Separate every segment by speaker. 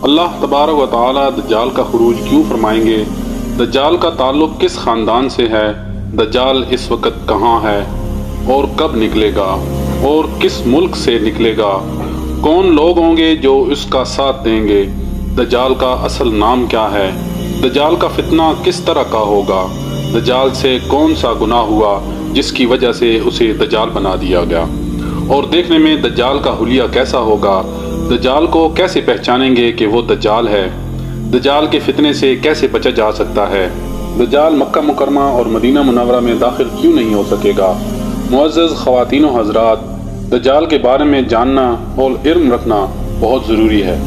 Speaker 1: اللہ تبارک و تعالی دجال کا خروج کیوں فرمائیں گے؟ دجال کا تعلق کس خاندان سے ہے؟ دجال اس وقت کہاں ہے اور کب نکلے گا اور کس ملک سے نکلے گا؟ کون لوگ ہوں گے جو اس کا ساتھ دیں گے؟ دجال کا اصل نام کیا ہے؟ دجال کا فتنہ کس طرح کا ہوگا؟ دجال سے کون سا گناہ ہوا جس کی وجہ سے اسے دجال بنا دیا گیا؟ اور دیکھنے میں دجال کا حلیہ کیسا ہوگا؟ دجال کو کیسے پہچانیں گے کہ وہ دجال ہے؟ دجال کے فتنے سے کیسے بچا جا سکتا ہے؟ دجال مکہ مکرمہ اور مدینہ منورہ میں داخل کیوں نہیں ہو سکے گا؟ معزز خواتین و حضرات، دجال کے بارے میں جاننا اور علم رکھنا بہت ضروری ہے۔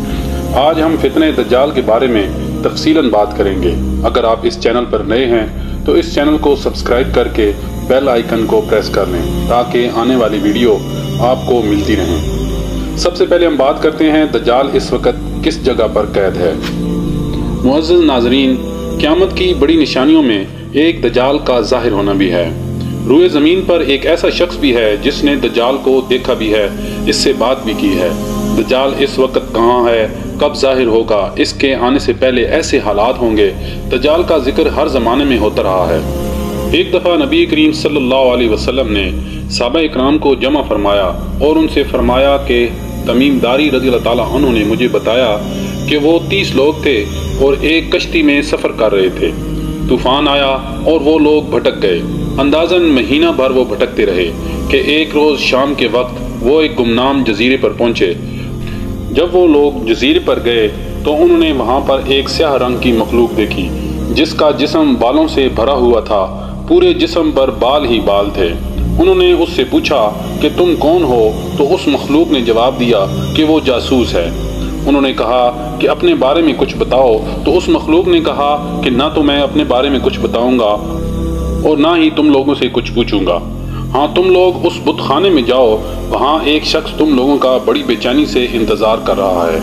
Speaker 1: آج ہم فتنہ دجال کے بارے میں تفصیلاً بات کریں گے۔ اگر آپ اس چینل پر نئے ہیں تو اس چینل کو سبسکرائب کر کے بیل آئیکن کو پریس کر لیں تاکہ آنے والی ویڈیو آپ کو ملتی رہیں۔ سب سے پہلے ہم بات کرتے ہیں دجال اس وقت کس جگہ پر قید ہے۔ معزز ناظرین، قیامت کی بڑی نشانیوں میں ایک دجال کا ظاہر ہونا بھی ہے۔ روئے زمین پر ایک ایسا شخص بھی ہے جس نے دجال کو دیکھا بھی ہے، اس سے بات بھی کی ہے۔ دجال اس وقت کہاں ہے، کب ظاہر ہوگا، اس کے آنے سے پہلے ایسے حالات ہوں گے۔ دجال کا ذکر ہر زمانے میں ہوتا رہا ہے۔ ایک دفعہ نبی کریم صلی اللہ علیہ وسلم نے صحابہ اکرام کو جمع فرمایا اور ان سے فرمایا کہ تمیم داری رضی اللہ تعالیٰ عنہ نے مجھے بتایا کہ وہ 30 لوگ تھے اور ایک کشتی میں سفر کر رہے تھے۔ طوفان آیا اور وہ لوگ بھٹک گئے۔ اندازاً مہینہ بھر وہ بھٹکتے رہے کہ ایک روز شام کے وقت وہ ایک گمنام جزیرے پر پہنچے۔ جب وہ لوگ جزیرے پر گئے تو انہوں نے وہاں پر ایک سیاہ رنگ کی مخلوق دیکھی جس کا جسم بالوں سے بھرا ہوا تھا، پورے جسم پر بال ہی بال تھے۔ انہوں نے اس سے پوچھا کہ تم کون ہو؟ تو اس مخلوق نے جواب دیا کہ وہ جاسوس ہے۔ انہوں نے کہا کہ اپنے بارے میں کچھ بتاؤ، تو اس مخلوق نے کہا کہ نہ تو میں اپنے بارے میں کچھ بتاؤں گا اور نہ ہی تم لوگوں سے کچھ پوچھوں گا۔ ہاں، تم لوگ اس بت خانے میں جاؤ، وہاں ایک شخص تم لوگوں کا بڑی بے چینی سے انتظار کر رہا ہے،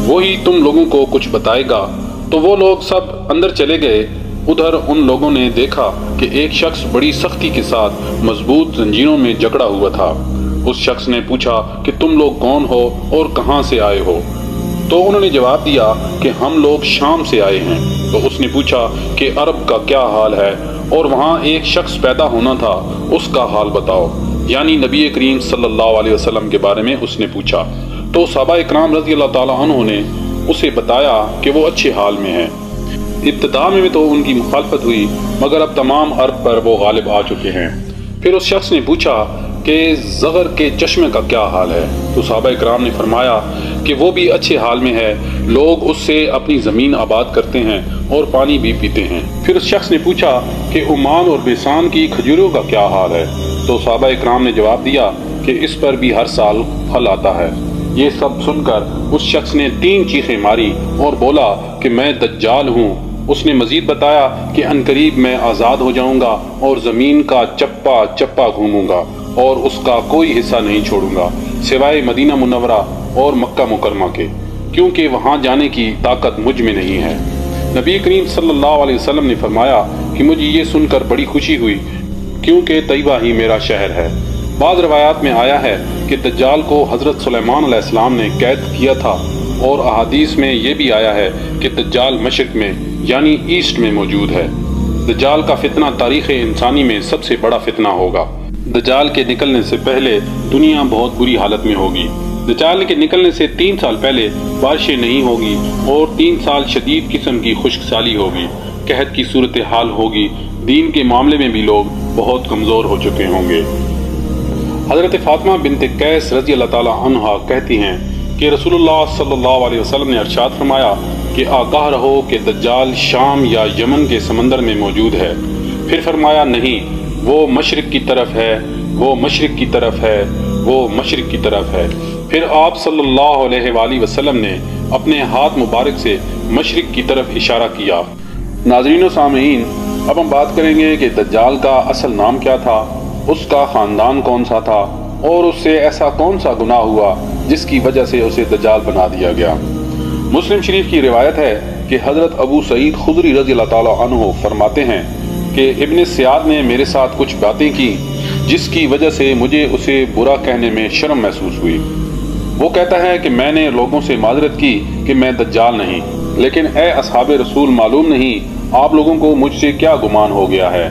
Speaker 1: وہی تم لوگوں کو کچھ بتائے گا۔ تو وہ لوگ سب اندر چلے گئے۔ ادھر ان لوگوں نے دیکھا کہ ایک شخص بڑی سختی کے ساتھ مضبوط زنجیروں میں جکڑا ہوا تھا۔ اس شخص نے پوچھا کہ تم لوگ کون ہو اور کہاں سے آئے ہو؟ تو انہوں نے جواب دیا کہ ہم لوگ شام سے آئے ہیں۔ تو اس نے پوچھا کہ عرب کا کیا حال ہے اور وہاں ایک شخص پیدا ہونا تھا، اس کا حال بتاؤ، یعنی نبی کریم صلی اللہ علیہ وسلم کے بارے میں اس نے پوچھا۔ تو صحابہ اکرام رضی اللہ تعالیٰ عنہ نے اسے بتایا کہ وہ اچھے حال میں ہے۔ ابتدا میں تو ان کی مخالفت ہوئی، مگر اب تمام عرب پر وہ غالب آ چکے ہیں۔ پھر اس شخص نے پوچھا کہ زغر کے چشمے کا کیا حال ہے؟ تو صحابہ اکرام نے فرمایا کہ وہ بھی اچھے حال میں ہے، لوگ اس سے اپنی زمین آباد کرتے ہیں اور پانی بھی پیتے ہیں۔ پھر اس شخص نے پوچھا کہ عمان اور بیسان کی کھجوروں کا کیا حال ہے؟ تو صحابہ اکرام نے جواب دیا کہ اس پر بھی ہر سال پھل آتا ہے۔ یہ سب سن کر اس شخص نے 3 چیخیں ماری اور بولا کہ میں دجال ہوں۔ اس نے مزید بتایا کہ عنقریب میں آزاد ہو جاؤں گا اور زمین کا چپا چپا گھوموں گا اور اس کا کوئی حصہ نہیں چھوڑوں گا سوائے مدینہ منورہ اور مکہ مکرمہ کے، کیونکہ وہاں جانے کی طاقت مجھ میں نہیں ہے۔ نبی کریم صلی اللہ علیہ وسلم نے فرمایا کہ مجھے یہ سن کر بڑی خوشی ہوئی، کیونکہ طیبہ ہی میرا شہر ہے۔ بعض روایات میں آیا ہے کہ دجال کو حضرت سلیمان علیہ السلام نے قید کیا تھا، اور احادیث میں یہ بھی آیا ہے کہ دجال مشرق میں یعنی ایسٹ میں موجود ہے۔ دجال کا فتنہ تاریخ انسانی میں سب سے بڑا فتنہ ہوگا۔ دجال کے نکلنے سے پہلے دنیا بہت بری حالت میں ہوگی۔ دجال کے نکلنے سے 3 سال پہلے بارشیں نہیں ہوگی اور 3 سال شدید قسم کی خشک سالی ہوگی، قحط کی صورتحال ہوگی، دین کے معاملے میں بھی لوگ بہت کمزور ہو چکے ہوں گے۔ حضرت فاطمہ بنت قیس رضی اللہ تعالی عنہا کہتی ہیں کہ رسول اللہ صلی اللہ علیہ وسلم نے ارشاد فرمایا کہ آگاہ رہو کہ دجال شام یا یمن کے سمندر میں موجود ہے۔ پھر فرمایا نہیں، وہ مشرق کی طرف ہے، وہ مشرق کی طرف ہے، وہ مشرق کی طرف ہے۔ پھر آپ صلی اللہ علیہ وآلہ وسلم نے اپنے ہاتھ مبارک سے مشرق کی طرف اشارہ کیا۔ ناظرین و سامعین، اب ہم بات کریں گے کہ دجال کا اصل نام کیا تھا، اس کا خاندان کون سا تھا اور اس سے ایسا کون سا گناہ ہوا جس کی وجہ سے اسے دجال بنا دیا گیا۔ مسلم شریف کی روایت ہے کہ حضرت ابو سعید خدری رضی اللہ تعالیٰ عنہ فرماتے ہیں کہ ابن سیاد نے میرے ساتھ کچھ باتیں کی جس کی وجہ سے مجھے اسے برا کہنے میں شرم محسوس ہوئی۔ وہ کہتا ہے کہ میں نے لوگوں سے معذرت کی کہ میں دجال نہیں، لیکن اے اصحاب رسول معلوم نہیں آپ لوگوں کو مجھ سے کیا گمان ہو گیا ہے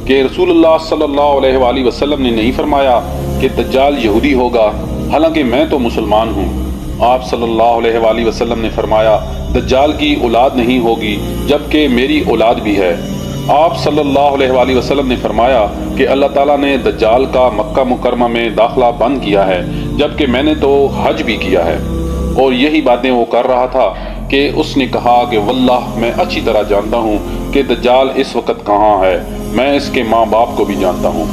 Speaker 1: کہ رسول اللہ صلی اللہ علیہ وآلہ وسلم نے نہیں فرمایا کہ دجال یہودی ہوگا، حالانکہ میں تو مسلمان ہوں۔ آپ صلی اللہ علیہ وآلہ وسلم نے فرمایا دجال کی اولاد نہیں ہوگی جبکہ میری اولاد بھی ہے۔ آپ صلی اللہ علیہ وآلہ وسلم نے فرمایا کہ اللہ تعالیٰ نے دجال کا مکہ مکرمہ میں داخلہ بند کیا ہے جبکہ میں نے تو حج بھی کیا ہے۔ اور یہی باتیں وہ کر رہا تھا کہ اس نے کہا کہ واللہ میں اچھی طرح جانتا ہوں کہ دجال اس وقت کہاں ہے، میں اس کے ماں باپ کو بھی جانتا ہوں۔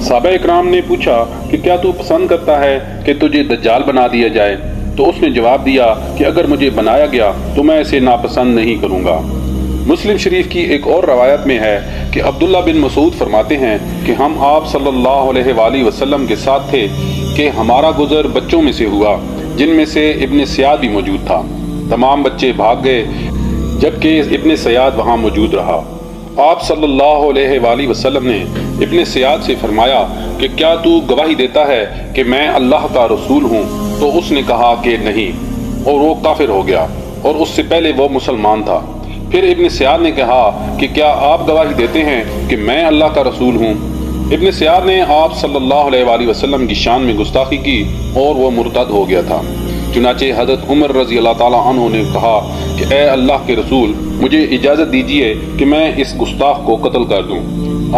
Speaker 1: صحابہ اکرام نے پوچھا کہ کیا تو پسند کرتا ہے کہ تجھے دجال بنا دیا جائے؟ تو اس نے جواب دیا کہ اگر مجھے بنایا گیا تو میں اسے ناپسند نہیں کروں گا۔ مسلم شریف کی ایک اور روایت میں ہے کہ عبداللہ بن مسعود فرماتے ہیں کہ ہم آپ صلی اللہ علیہ وآلہ وسلم کے ساتھ تھے کہ ہمارا گزر بچوں میں سے ہوا جن میں سے ابن سیاد بھی موجود تھا۔ تمام بچے بھاگ گئے جبکہ ابن سیاد وہاں موجود رہا۔ آپ صلی اللہ علیہ وآلہ وسلم نے ابن سیاد سے فرمایا کہ کیا تو گواہی دیتا ہے کہ میں اللہ کا رسول ہوں؟ تو اس نے کہا کہ نہیں، اور وہ کافر ہو گیا، اور اس سے پہلے وہ مسلمان تھا۔ پھر ابن سیاد نے کہا کہ کیا آپ گواہی دیتے ہیں کہ میں اللہ کا رسول ہوں؟ ابن سیاد نے آپ صلی اللہ علیہ وآلہ وسلم کی شان میں گستاخی کی اور وہ مرتد ہو گیا تھا۔ چنانچہ حضرت عمر رضی اللہ تعالیٰ عنہ نے کہا کہ اے اللہ کے رسول، مجھے اجازت دیجیے کہ میں اس گستاخ کو قتل کر دوں۔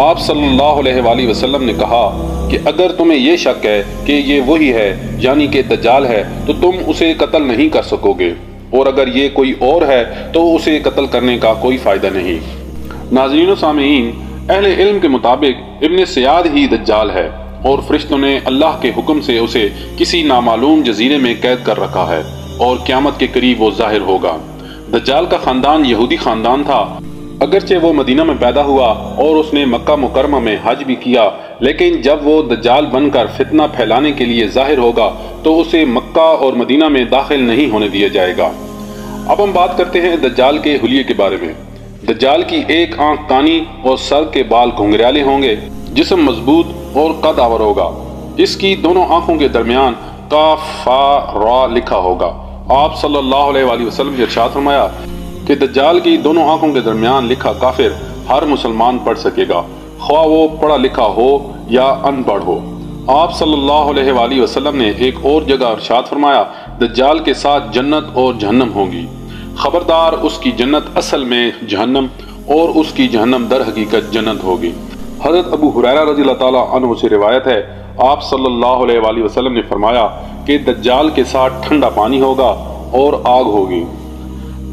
Speaker 1: آپ صلی اللہ علیہ وآلہ وسلم نے کہا کہ اگر تمہیں یہ شک ہے کہ یہ وہی ہے یعنی کہ دجال ہے تو تم اسے قتل نہیں کر سکو گے، اور اگر یہ کوئی اور ہے تو اسے قتل کرنے کا کوئی فائدہ نہیں۔ ناظرین و سامعین، اہل علم کے مطابق ابن سیاد ہی دجال ہے، اور فرشتوں نے اللہ کے حکم سے اسے کسی نامعلوم جزیرے میں قید کر رکھا ہے، اور قیامت کے قریب وہ ظاہر ہوگا۔ دجال کا خاندان یہودی خاندان تھا، اگرچہ وہ مدینہ میں پیدا ہوا اور اس نے مکہ مکرمہ میں حج بھی کیا، لیکن جب وہ دجال بن کر فتنہ پھیلانے کے لیے ظاہر ہوگا تو اسے مکہ اور مدینہ میں داخل نہیں ہونے دیا جائے گا۔ اب ہم بات کرتے ہیں دجال کے حلیے کے بارے میں۔ دجال کی ایک آنکھ کانی اور سر کے بال گھنگریالے ہوں گے، جسم مضبوط اور قد آور ہوگا۔ اس کی دونوں آنکھوں کے درمیان کاف فا را لکھا ہوگا۔ آپ صلی اللہ علیہ وآلہ وسلم نے ارشاد فرمایا کہ دجال کی دونوں آنکھوں کے درمیان لکھا کافر ہر مسلمان پڑھ سکے گا، خواہ وہ پڑھا لکھا ہو یا ان پڑھ ہو۔ آپ صلی اللہ علیہ وآلہ وسلم نے ایک اور جگہ ارشاد فرمایا دجال کے ساتھ جنت اور جہنم ہوگی، خبردار اس کی جنت اصل میں جہنم اور اس کی جہنم در حقیقت جنت ہوگی۔ حضرت ابو ہریرہ رضی اللہ تعالیٰ عنہ سے روایت ہے، آپ صلی اللہ علیہ وآلہ وسلم نے فرمایا کہ دجال کے ساتھ ٹھنڈا پانی ہوگا اور آگ ہوگی۔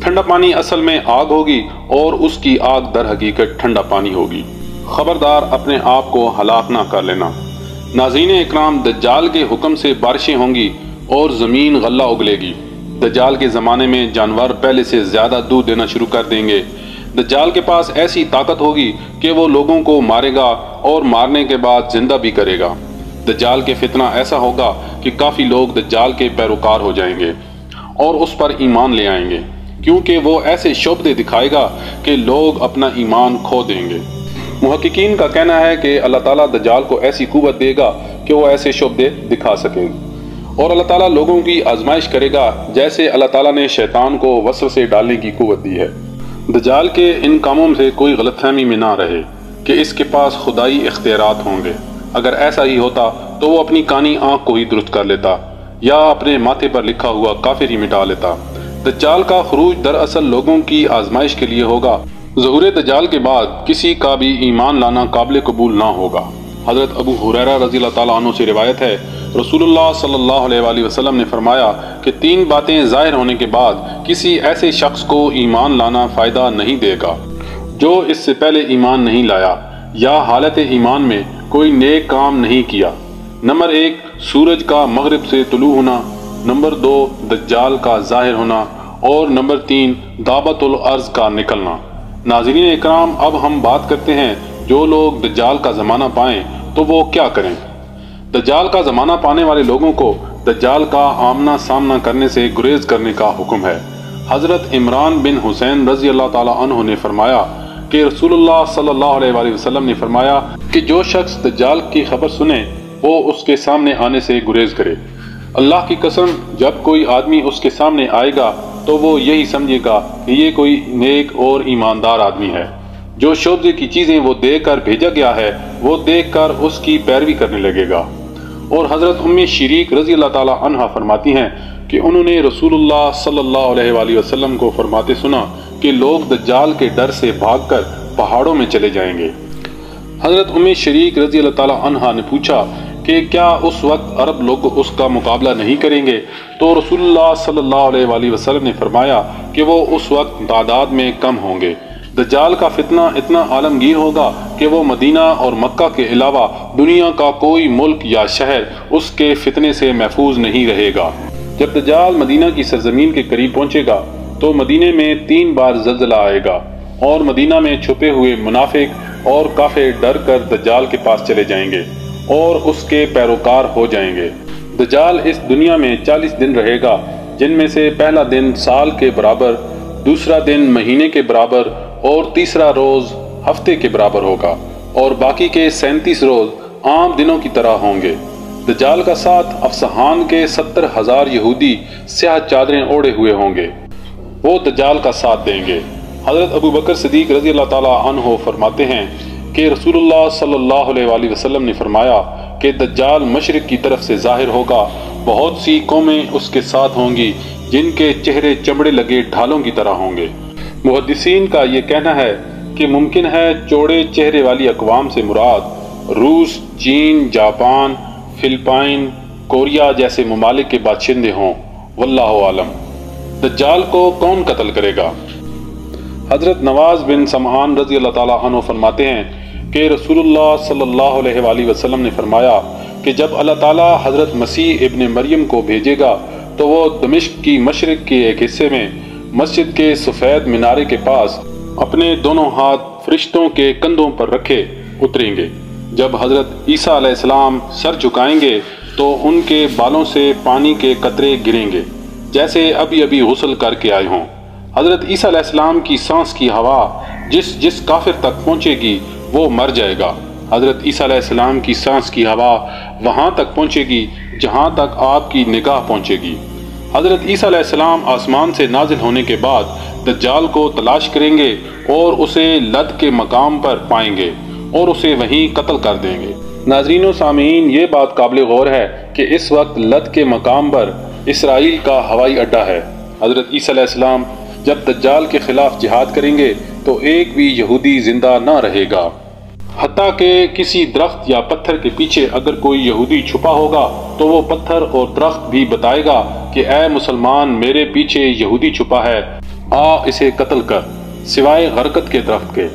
Speaker 1: ٹھنڈا پانی اصل میں آگ ہوگی اور اس کی آگ در حقیقت ٹھنڈا پانی ہوگی، خبردار اپنے آپ کو ہلاک نہ کر لینا۔ ناظرین اکرام، دجال کے حکم سے بارشیں ہوں گی اور زمین غلہ اگلے گی۔ دجال کے زمانے میں جانور پہلے سے زیادہ دودھ دینا شروع کر دیں گے۔ دجال کے پاس ایسی طاقت ہوگی کہ وہ لوگوں کو مارے گا اور مارنے کے بعد زندہ بھی کرے گا۔ دجال کے فتنہ ایسا ہوگا کہ کافی لوگ دجال کے پیروکار ہو جائیں گے اور اس پر ایمان لے آئیں گے، کیونکہ وہ ایسے شعبدے دکھائے گا کہ لوگ اپنا ایمان کھو دیں گے۔ محققین کا کہنا ہے کہ اللہ تعالیٰ دجال کو ایسی قوت دے گا کہ وہ ایسے شعبدے دکھا سکے، اور اللہ تعالیٰ لوگوں کی آزمائش کرے گا جیسے اللہ تعالیٰ نے شیطان کو وسوسے ڈالنے کی قوت دی ہے۔ دجال کے ان کاموں سے کوئی غلط فہمی میں نہ رہے کہ اس کے پاس خدائی اختیارات ہوں گے۔ اگر ایسا ہی ہوتا تو وہ اپنی کانی آنکھ کو ہی درست کر لیتا یا اپنے ماتھے پر لکھا ہوا کافر ہی مٹا لیتا۔ دجال کا خروج دراصل لوگوں کی آزمائش کے لیے ہوگا۔ ظہور دجال کے بعد کسی کا بھی ایمان لانا قابل قبول نہ ہوگا۔ حضرت ابو ہریرہ رضی اللہ تعالیٰ عنہ سے روایت ہے، رسول اللہ صلی اللہ علیہ وآلہ وسلم نے فرمایا کہ 3 باتیں ظاہر ہونے کے بعد کسی ایسے شخص کو ایمان لانا فائدہ نہیں دے گا جو اس سے پہلے ایمان نہیں لایا یا حالت ایمان میں کوئی نیک کام نہیں کیا۔ نمبر 1 سورج کا مغرب سے طلوع ہونا، نمبر 2 دجال کا ظاہر ہونا، اور نمبر 3 دعوت الارض کا نکلنا۔ ناظرین اکرام، اب ہم بات کرتے ہیں جو لوگ دجال کا زمانہ پائیں تو وہ کیا کریں۔ دجال کا زمانہ پانے والے لوگوں کو دجال کا آمنا سامنا کرنے سے گریز کرنے کا حکم ہے۔ حضرت عمران بن حسین رضی اللہ تعالیٰ عنہ نے فرمایا کہ رسول اللہ صلی اللہ علیہ وآلہ وسلم نے فرمایا کہ جو شخص دجال کی خبر سنے وہ اس کے سامنے آنے سے گریز کرے۔ اللہ کی قسم جب کوئی آدمی اس کے سامنے آئے گا تو وہ یہی سمجھے گا کہ یہ کوئی نیک اور ایماندار آدمی ہے۔ جو شعبے کی چیزیں وہ دے کر بھیجا گیا ہے وہ دیکھ کر اس کی پیروی کرنے لگے گا۔ اور حضرت ام شریک رضی اللہ تعالی عنہ فرماتی ہیں کہ انہوں نے رسول اللہ صلی اللہ علیہ وآلہ وسلم کو فرماتے سنا کہ لوگ دجال کے ڈر سے بھاگ کر پہاڑوں میں چلے جائیں گے۔ حضرت ام شریک رضی اللہ تعالی عنہ نے پوچھا کہ کیا اس وقت عرب لوگ اس کا مقابلہ نہیں کریں گے؟ تو رسول اللہ صلی اللہ علیہ وآلہ وسلم نے فرمایا کہ وہ اس وقت تعداد میں کم ہوں گے۔ دجال کا فتنہ اتنا عالمگیر ہوگا کہ وہ مدینہ اور مکہ کے علاوہ دنیا کا کوئی ملک یا شہر اس کے فتنے سے محفوظ نہیں رہے گا۔ جب دجال مدینہ کی سرزمین کے قریب پہنچے گا تو مدینے میں 3 بار زلزلہ آئے گا اور مدینہ میں چھپے ہوئے منافق اور کافر ڈر کر دجال کے پاس چلے جائیں گے اور اس کے پیروکار ہو جائیں گے۔ دجال اس دنیا میں 40 دن رہے گا، جن میں سے پہلا دن سال کے برابر، دوسرا دن مہینے کے برابر اور تیسرا روز ہفتے کے برابر ہوگا، اور باقی کے 37 روز عام دنوں کی طرح ہوں گے۔ دجال کا ساتھ افسحان کے 70,000 یہودی سیاہ چادریں اوڑھے ہوئے ہوں گے، وہ دجال کا ساتھ دیں گے۔ حضرت ابو بکر صدیق رضی اللہ تعالی عنہ فرماتے ہیں کہ رسول اللہ صلی اللہ علیہ وآلہ وسلم نے فرمایا کہ دجال مشرق کی طرف سے ظاہر ہوگا، بہت سی قومیں اس کے ساتھ ہوں گی جن کے چہرے چمڑے لگے ڈھالوں کی طرح ہوں گے۔ محدثین کا یہ کہنا ہے کہ ممکن ہے چوڑے چہرے والی اقوام سے مراد روس، چین، جاپان، فلپائن، کوریا جیسے ممالک کے باشندے ہوں، واللہ عالم۔ دجال کو کون قتل کرے گا؟ حضرت نواز بن سمعان رضی اللہ تعالیٰ عنہ فرماتے ہیں کہ رسول اللہ صلی اللہ علیہ وآلہ وسلم نے فرمایا کہ جب اللہ تعالیٰ حضرت مسیح ابن مریم کو بھیجے گا تو وہ دمشق کی مشرق کے ایک حصے میں مسجد کے سفید مینارے کے پاس اپنے دونوں ہاتھ فرشتوں کے کندھوں پر رکھے اتریں گے۔ جب حضرت عیسیٰ علیہ السلام سر جھکائیں گے تو ان کے بالوں سے پانی کے قطرے گریں گے جیسے ابھی غسل کر کے آئے ہوں۔ حضرت عیسیٰ علیہ السلام کی سانس کی ہوا جس کافر تک پہنچے گی وہ مر جائے گا۔ حضرت عیسیٰ علیہ السلام کی سانس کی ہوا وہاں تک پہنچے گی جہاں تک آپ کی نگاہ پہنچے گی۔ حضرت عیسیٰ علیہ السلام آسمان سے نازل ہونے کے بعد دجال کو تلاش کریں گے اور اسے لد کے مقام پر پائیں گے اور اسے وہیں قتل کر دیں گے۔ ناظرین و سامعین، یہ بات قابل غور ہے کہ اس وقت لد کے مقام پر اسرائیل کا ہوائی اڈا ہے۔ حضرت عیسیٰ علیہ السلام جب دجال کے خلاف جہاد کریں گے تو ایک بھی یہودی زندہ نہ رہے گا، حتیٰ کہ کسی درخت یا پتھر کے پیچھے اگر کوئی یہودی چھپا ہوگا تو وہ پتھر اور درخت بھی بتائے گا کہ اے مسلمان، میرے پیچھے یہودی چھپا ہے، آ اسے قتل کر، سوائے غرقت کے درخت کے۔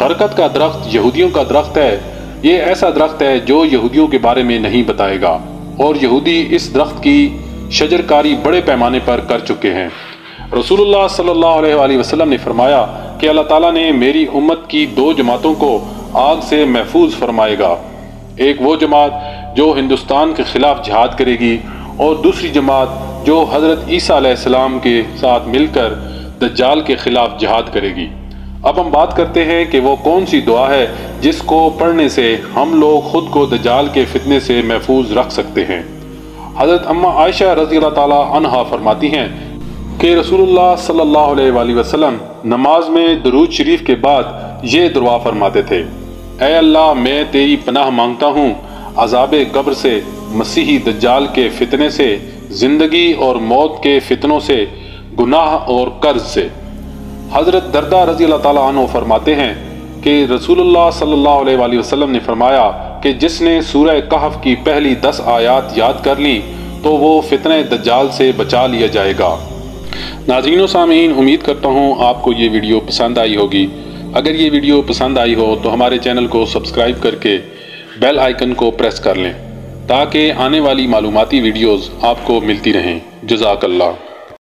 Speaker 1: غرقت کا درخت یہودیوں کا درخت ہے، یہ ایسا درخت ہے جو یہودیوں کے بارے میں نہیں بتائے گا، اور یہودی اس درخت کی شجرکاری بڑے پیمانے پر کر چکے ہیں۔ رسول اللہ صلی اللہ علیہ وآلہ وسلم نے فرمایا کہ اللہ تعالیٰ نے میری امت کی 2 جماعتوں کو آگ سے محفوظ فرمائے گا، ایک وہ جماعت جو ہندوستان کے خلاف جہاد کرے گی اور دوسری جماعت جو حضرت عیسیٰ علیہ السلام کے ساتھ مل کر دجال کے خلاف جہاد کرے گی۔ اب ہم بات کرتے ہیں کہ وہ کون سی دعا ہے جس کو پڑھنے سے ہم لوگ خود کو دجال کے فتنے سے محفوظ رکھ سکتے ہیں۔ حضرت اماں عائشہ رضی اللہ تعالیٰ عنہا فرماتی ہیں کہ رسول اللہ صلی اللہ علیہ وآلہ وسلم نماز میں درود شریف کے بعد یہ دعا فرماتے تھے: اے اللہ، میں تیری پناہ مانگتا ہوں عذاب قبر سے، مسیحی دجال کے فتنے سے، زندگی اور موت کے فتنوں سے، گناہ اور قرض سے۔ حضرت دردہ رضی اللہ تعالیٰ عنہ فرماتے ہیں کہ رسول اللہ صلی اللہ علیہ وآلہ وسلم نے فرمایا کہ جس نے سورہ کہف کی پہلی 10 آیات یاد کر لی تو وہ فتنہ دجال سے بچا لیا جائے گا۔ ناظرین و سامعین، امید کرتا ہوں آپ کو یہ ویڈیو پسند آئی ہوگی۔ اگر یہ ویڈیو پسند آئی ہو تو ہمارے چینل کو سبسکرائب کر کے بیل آئیکن کو پریس کر لیں تاکہ آنے والی معلوماتی ویڈیوز آپ کو ملتی رہیں۔ جزاک اللہ۔